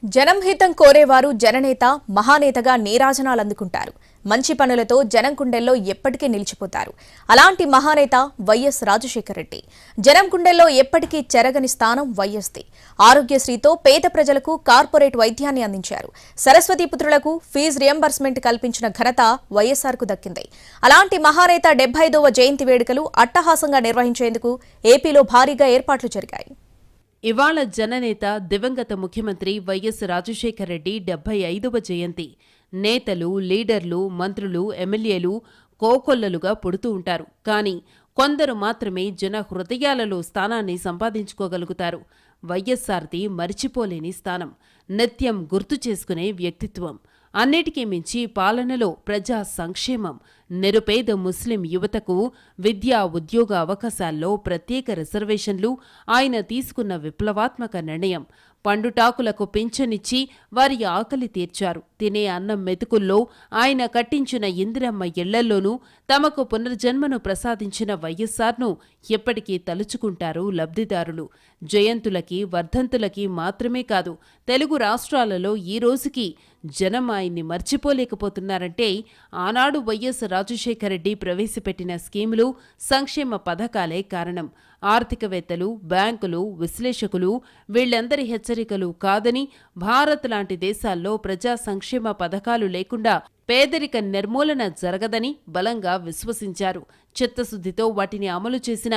జనం హితం కోరేవారు జననేత మహానేతగా నీరాజనాలందుకుంటారు. మంచి పనులతో జనం గుండెల్లో ఎప్పటికీ నిలిచిపోతారు. అలాంటి మహానేత వైఎస్ రాజశేఖర రెడ్డి. జనం గుండెల్లో ఎప్పటికీ చెరగని స్థానం వైఎస్ది. ఆరోగ్యశ్రీతో పేద ప్రజలకు కార్పొరేట్ వైద్యాన్ని అందించారు. సరస్వతి పుత్రులకు ఫీజు రియంబర్స్మెంట్ కల్పించిన ఘనత వైఎస్ఆర్కు దక్కింది. అలాంటి మహానేత 75వ జయంతి వేడుకలు అట్టహాసంగా నిర్వహించేందుకు ఏపీలో భారీగా ఏర్పాట్లు జరిగాయి. ఇవాళ జననేత దివంగత ముఖ్యమంత్రి వైఎస్ రాజశేఖర రెడ్డి 75వ జయంతి. నేతలు, లీడర్లు, మంత్రులు, ఎమ్మెల్యేలు కోకొల్లలుగా పుడుతూ ఉంటారు. కానీ కొందరు మాత్రమే జన హృదయాలలో స్థానాన్ని సంపాదించుకోగలుగుతారు. వైఎస్ఆర్ది మరిచిపోలేని స్థానం, నిత్యం గుర్తు చేసుకునే వ్యక్తిత్వం. అన్నిటికీ మించి పాలనలో ప్రజా సంక్షేమం. నిరుపేద ముస్లిం యువతకు విద్యా ఉద్యోగ అవకాశాల్లో ప్రత్యేక రిజర్వేషన్లు ఆయన తీసుకున్న విప్లవాత్మక నిర్ణయం. పండుటాకులకు పింఛనిచ్చి వారి ఆకలి తీర్చారు. తినే అన్నం మెతుకుల్లో ఆయన కట్టించిన ఇందిరమ్మ ఇళ్లల్లోనూ తమకు పునర్జన్మను ప్రసాదించిన వైఎస్ఆర్ను ఎప్పటికీ తలుచుకుంటారు లబ్ధిదారులు. జయంతులకి, వర్ధంతులకి మాత్రమే కాదు, తెలుగు రాష్ట్రాలలో ఈ రోజుకి జనం ఆయన్ని మర్చిపోలేకపోతున్నారంటే ఆనాడు వైఎస్ రాజశేఖర రెడ్డి ప్రవేశపెట్టిన స్కీములు, సంక్షేమ పథకాలే కారణం. ఆర్థికవేత్తలు, బ్యాంకులు, విశ్లేషకులు వీళ్లందరి హెచ్చరికలు కాదని, భారత్ లాంటి దేశాల్లో ప్రజా సంక్షేమ పథకాలు లేకుండా పేదరిక నిర్మూలన జరగదని బలంగా విశ్వసించారు. చిత్తశుద్ధితో వాటిని అమలు చేసిన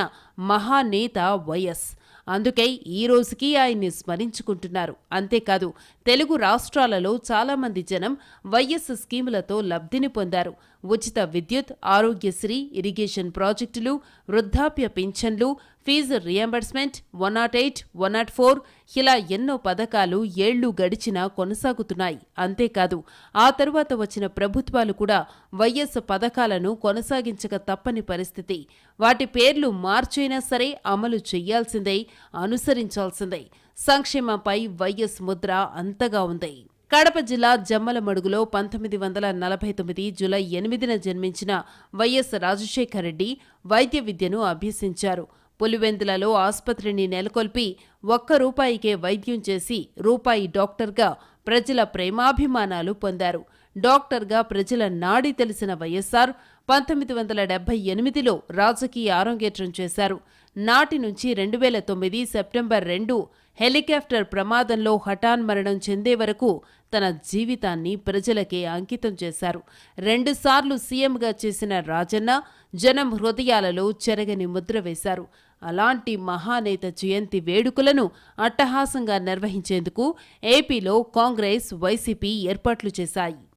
మహానేత వైఎస్. అందుకే ఈ రోజుకి ఆయన్ని స్మరించుకుంటున్నారు. అంతేకాదు, తెలుగు రాష్ట్రాలలో చాలామంది జనం వైఎస్ స్కీములతో లబ్ధిని పొందారు. ఉచిత విద్యుత్, ఆరోగ్యశ్రీ, ఇరిగేషన్ ప్రాజెక్టులు, వృద్ధాప్య పింఛన్లు, ఫీజు రియంబర్స్మెంట్, 108, 104 ఇలా ఎన్నో పథకాలు ఏళ్లు గడిచినా కొనసాగుతున్నాయి. అంతేకాదు, ఆ తరువాత వచ్చిన ప్రభుత్వాలు కూడా వైఎస్ పథకాలను కొనసాగించక తప్పని పరిస్థితి. వాటి పేర్లు మార్చైనా సరే అమలు చెయ్యాల్సిందే, అనుసరించాల్సిందే. సంక్షేమంపై వైఎస్ ముద్ర అంతగా ఉంది. కడప జిల్లా జమ్మలమడుగులో 1949 జూలై 8న జన్మించిన వైఎస్ రాజశేఖర రెడ్డి వైద్య విద్యను అభ్యసించారు. పులివెందులలో ఆస్పత్రిని నెలకొల్పి ₹1కే వైద్యం చేసి రూపాయి డాక్టర్గా ప్రజల ప్రేమాభిమానాలు పొందారు. డాక్టర్గా ప్రజల నాడి తెలిసిన వైఎస్ఆర్ 1978లో రాజకీయ అరంగేట్రం చేశారు. నాటి నుంచి 2009 సెప్టెంబర్ 2 హెలికాప్టర్ ప్రమాదంలో హఠాన్మరణం చెందే వరకు తన జీవితాన్ని ప్రజలకే అంకితం చేశారు. 2 సార్లు సీఎంగా చేసిన రాజన్న జనం హృదయాలలో చెరగని ముద్ర వేశారు. అలాంటి మహానేత జయంతి వేడుకలను అట్టహాసంగా నిర్వహించేందుకు ఏపీలో కాంగ్రెస్, వైసీపీ ఏర్పాట్లు చేశాయి.